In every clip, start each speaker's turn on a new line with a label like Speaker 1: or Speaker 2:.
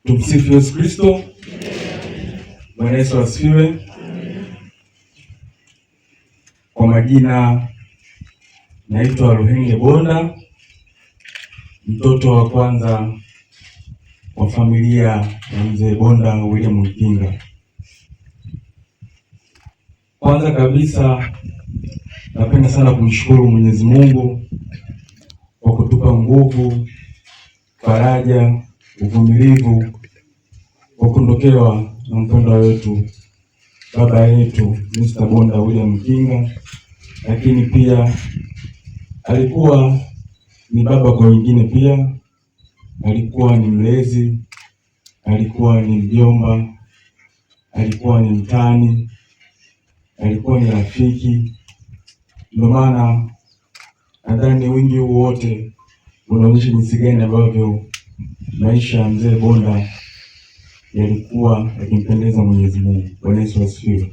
Speaker 1: Tumsifu Yesu Kristo. Bwana Yesu asifiwe. Kwa majina naitwa Ruhenge Bonda, mtoto wa kwanza wa familia ya mzee Bonda William Mpinga. Kwanza kabisa napenda sana kumshukuru Mwenyezi Mungu kwa kutupa nguvu, faraja, uvumilivu kwa kuondokewa na mpendwa wetu baba yetu Mr. Bonda William Mpinga, lakini pia alikuwa ni baba kwa wengine, pia alikuwa ni mlezi, alikuwa ni mjomba, alikuwa ni mtani, alikuwa ni rafiki. Ndio maana nadhani wingi huu wote unaonyesha jinsi gani ambavyo maisha ya mzee Bonda yalikuwa yakimpendeza Mwenyezi Mungu. Bwana Yesu asifiwe.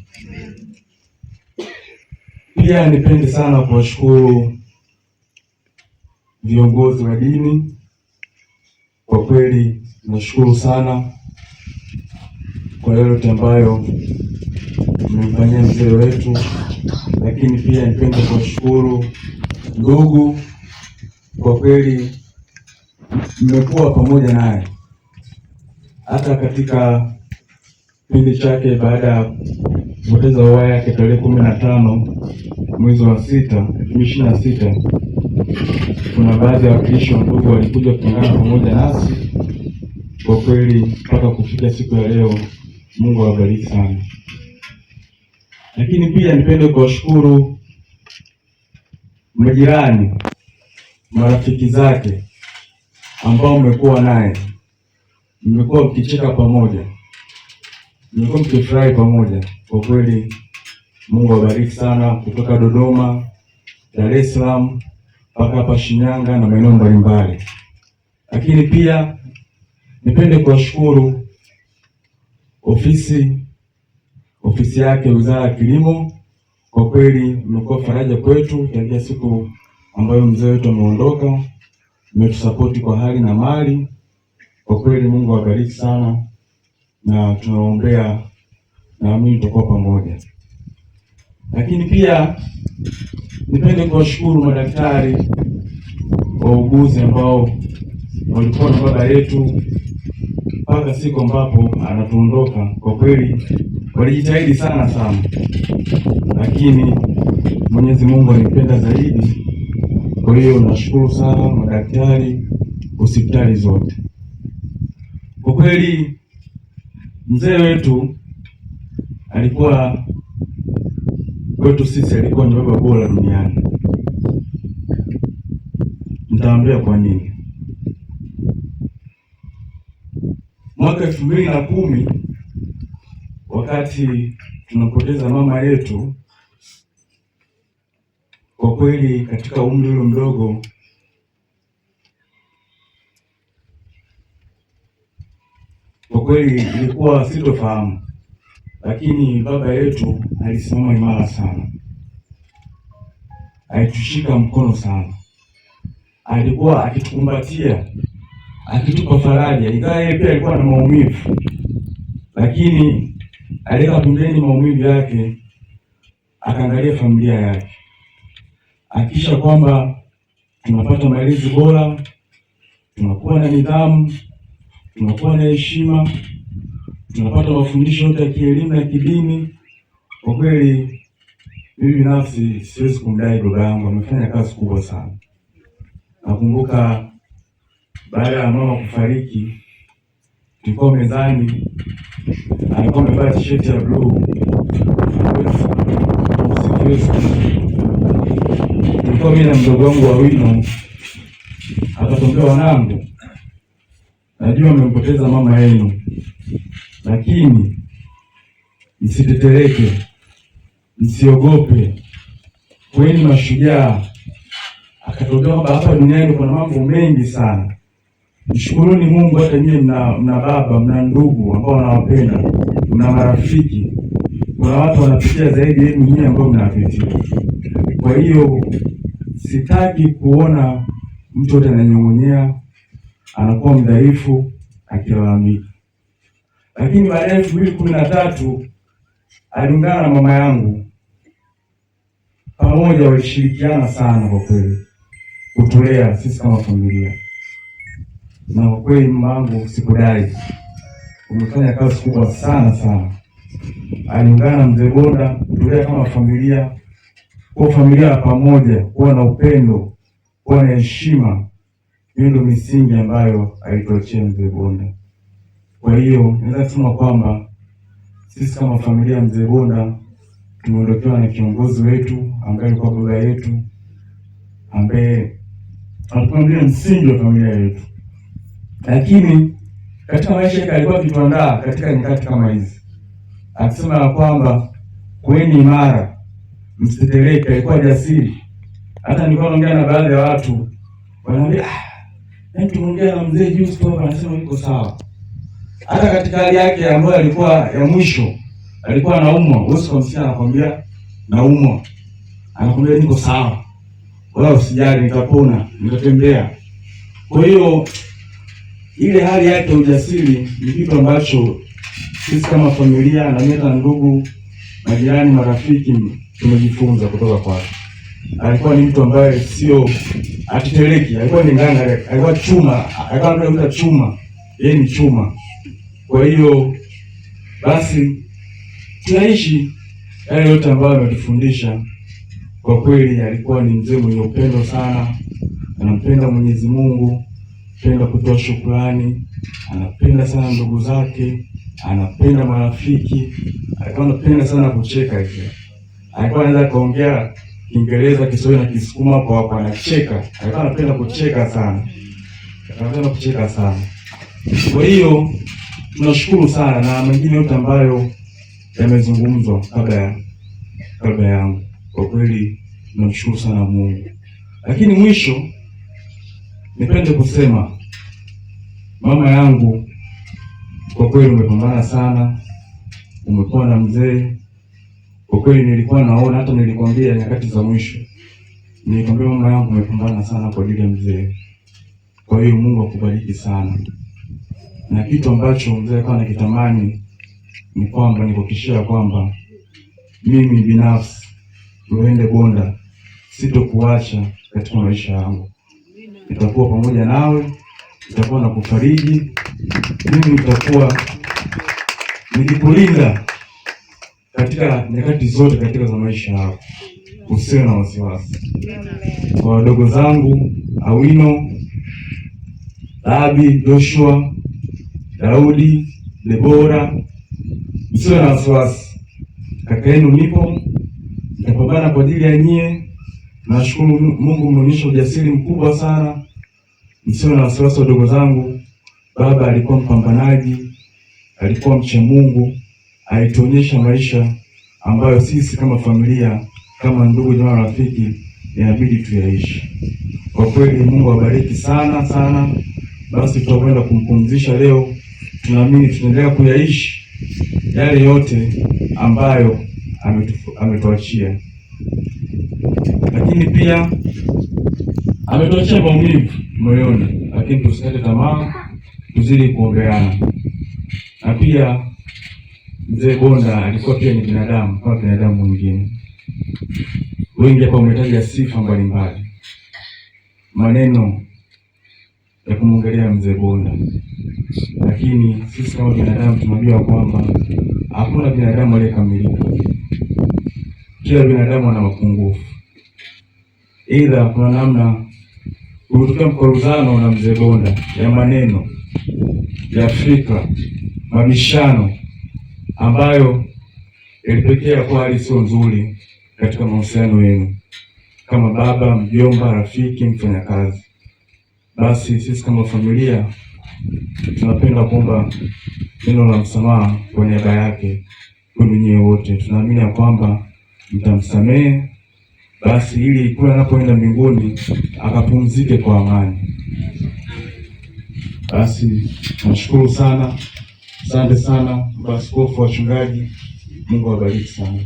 Speaker 1: Pia nipende sana kuwashukuru viongozi wa dini. Kwa kweli nashukuru sana kwa yote ambayo mmemfanyia mzee wetu, lakini pia nipende kuwashukuru ndugu. Kwa kweli mmekuwa pamoja naye hata katika kipindi chake baada ya kupoteza uhai yake tarehe 15 mwezi wa 6 2026. Kuna baadhi ya wakilishi wa ndugu walikuja kuungana pamoja nasi. Kwa kweli mpaka kufika siku ya leo, Mungu awabariki sana. Lakini pia nipende kuwashukuru majirani, marafiki zake ambao mmekuwa naye, mmekuwa mkicheka pamoja, mmekuwa mkifurahi pamoja. Kwa kweli Mungu awabariki sana, kutoka Dodoma, Dar es Salaam mpaka hapa Shinyanga na maeneo mbalimbali. Lakini pia nipende kuwashukuru ofisi yake Wizara ya Kilimo. Kwa kweli mmekuwa faraja kwetu tangia siku ambayo mzee wetu ameondoka, mmetusapoti kwa hali na mali. Kwa kweli Mungu awabariki sana, na tunaombea, naamini tutakuwa pamoja. Lakini pia nipende kuwashukuru madaktari, wauguzi ambao walikuwa na baba yetu mpaka siku ambapo anatuondoka. Kwa kweli walijitahidi sana, lakini Mwenyezi Mungu alipenda zaidi. Kwa hiyo nashukuru sana madaktari, hospitali zote. Kwa kweli mzee wetu alikuwa kwetu sisi, alikuwa ni baba bora duniani. Nitaambia kwa nini. Mwaka 2010 wakati tunapoteza mama yetu, kwa kweli katika umri ule mdogo, kwa kweli ilikuwa sitofahamu, lakini baba yetu alisimama imara sana, alitushika mkono sana, alikuwa akitukumbatia, akitupa faraja. Ingawa yeye pia alikuwa na maumivu, lakini aliweka pembeni maumivu yake, akaangalia familia yake, akisha kwamba tunapata malezi bora, tunakuwa na nidhamu, tunakuwa na heshima, tunapata mafundisho yote ya kielimu na kidini. Kwa kweli mimi binafsi siwezi kumdai baba yangu, amefanya kazi kubwa sana. Nakumbuka baada ya mama kufariki, tulikuwa mezani, alikuwa amevaa t-shirt ya blue, tulikuwa mimi na mdogo wangu wa wino. Akatuambia, wanangu, najua mmempoteza mama yenu, lakini msitetereke, msiogope, kweni mashujaa. Akatuambia kwamba hapa duniani kuna mambo mengi sana. Mshukuruni Mungu, hata nyinyi mna baba, mna ndugu ambao wanawapenda, mna marafiki. Kuna watu wanapitia zaidi yenu nyinyi ambao mnapitia. Kwa hiyo sitaki kuona mtu yote ananyong'onyea, anakuwa mdhaifu, akilalamika. lakini baada ya 2013 aliungana na mama yangu, pamoja walishirikiana sana kwa kweli kutulea sisi kama familia, na kwa kweli mama yangu sikudai, umefanya kazi kubwa sana. Aliungana na mzee Bonda kutulea kama familia, kwa familia pamoja, kuwa na upendo, kuwa na heshima. Hiyo ndio misingi ambayo alituachia mzee Bonda. Kwa hiyo naweza kusema kwamba sisi kama familia mzee Bonda tumeondokewa na kiongozi wetu ambaye alikuwa baba yetu, ambaye alikuwa ndiye msingi wa familia yetu. Lakini katika maisha yake alikuwa akituandaa katika nyakati kama hizi, akisema kwamba kuweni imara, msitetereke. Alikuwa jasiri. Hata nilikuwa naongea na baadhi ya watu wanaambia, tumeongea na mzee juzi tu hapa, anasema yuko sawa. Hata katika hali yake ambayo alikuwa ya mwisho, alikuwa anaumwa, uso msikia anakwambia naumwa, anakwambia niko sawa, wala usijali, nitapona, nitatembea. Kwa hiyo ile hali yake ya ujasiri ni kitu ambacho sisi kama familia na mimi na ndugu, majirani, marafiki tumejifunza kutoka kwake. Alikuwa ni mtu ambaye sio atiteleki, alikuwa ni nganga, alikuwa chuma, alikuwa anaitwa chuma, yeye ni chuma. Kwa hiyo basi tunaishi yale yote ambayo ametufundisha. Kwa kweli alikuwa ni mzee mwenye upendo sana, anampenda Mwenyezi Mungu, anapenda kutoa shukrani, anapenda sana ndugu zake, anapenda marafiki, alikuwa anapenda sana kucheka hivi. Alikuwa anaweza kuongea Kiingereza, Kiswahili na Kisukuma kwa hapa anacheka. Alikuwa anapenda kucheka sana. Kwa hiyo tunashukuru sana, na mengine yote ambayo yamezungumzwa kabla yangu, kwa kweli tunamshukuru sana Mungu. Lakini mwisho nipende kusema mama yangu, kwa kweli umepambana sana, umekuwa na mzee. Kwa kweli nilikuwa naona, hata nilikwambia nyakati za mwisho, nilikwambia mama yangu umepambana sana kwa ajili ya mzee. Kwa hiyo Mungu akubariki sana. Na kitu ambacho mzee alikuwa anakitamani ni kwamba nikuhakikishia kwamba mimi binafsi uende Bonda sitokuacha katika maisha yangu. Nitakuwa pamoja nawe, nitakuwa na kufariji, mimi nitakuwa nikikulinda katika nyakati zote katika za maisha yako. Usiwe na wasiwasi. Kwa wadogo zangu Awino, Abi, Joshua, Daudi, Debora, msiwe na wasiwasi. Kaka yenu nipo, nitapambana kwa ajili ya nyie. Nashukuru Mungu mmeonyesha ujasiri mkubwa sana. Msiwe na wasiwasi wadogo zangu. Baba alikuwa mpambanaji, alikuwa mcha Mungu, alituonyesha maisha ambayo sisi kama familia, kama ndugu, jamaa, rafiki inabidi tuyaishi. Kwa kweli Mungu awabariki sana. Basi tutakwenda kumpumzisha leo. Tunaamini tutaendelea kuyaishi yale yote ambayo ametuachia, lakini pia ametuachia maumivu moyoni, lakini tusikate tamaa, tuzidi kuombeana. Na pia mzee Bonda alikuwa pia ni binadamu kama binadamu mwingine. Wengi hapa wametaja sifa mbalimbali, maneno ya kumwongelea mzee Bonda, lakini sisi kama binadamu tunajua kwamba hakuna binadamu aliyekamilika. Kila binadamu ana mapungufu. Ila kuna namna kulitokea mkoruzano na mzee Bonda ya maneno, ya fikra, mabishano ambayo ilipekea kwa hali sio nzuri katika mahusiano yenu kama baba, mjomba, rafiki, mfanyakazi. Basi sisi kama familia tunapenda kuomba neno la msamaha kwa niaba yake kwenu nyie wote. Tunaamini ya kwamba mtamsamehe, basi ili kule anapoenda mbinguni akapumzike kwa amani. Basi nashukuru sana, asante sana maaskofu, wachungaji. Mungu awabariki sana.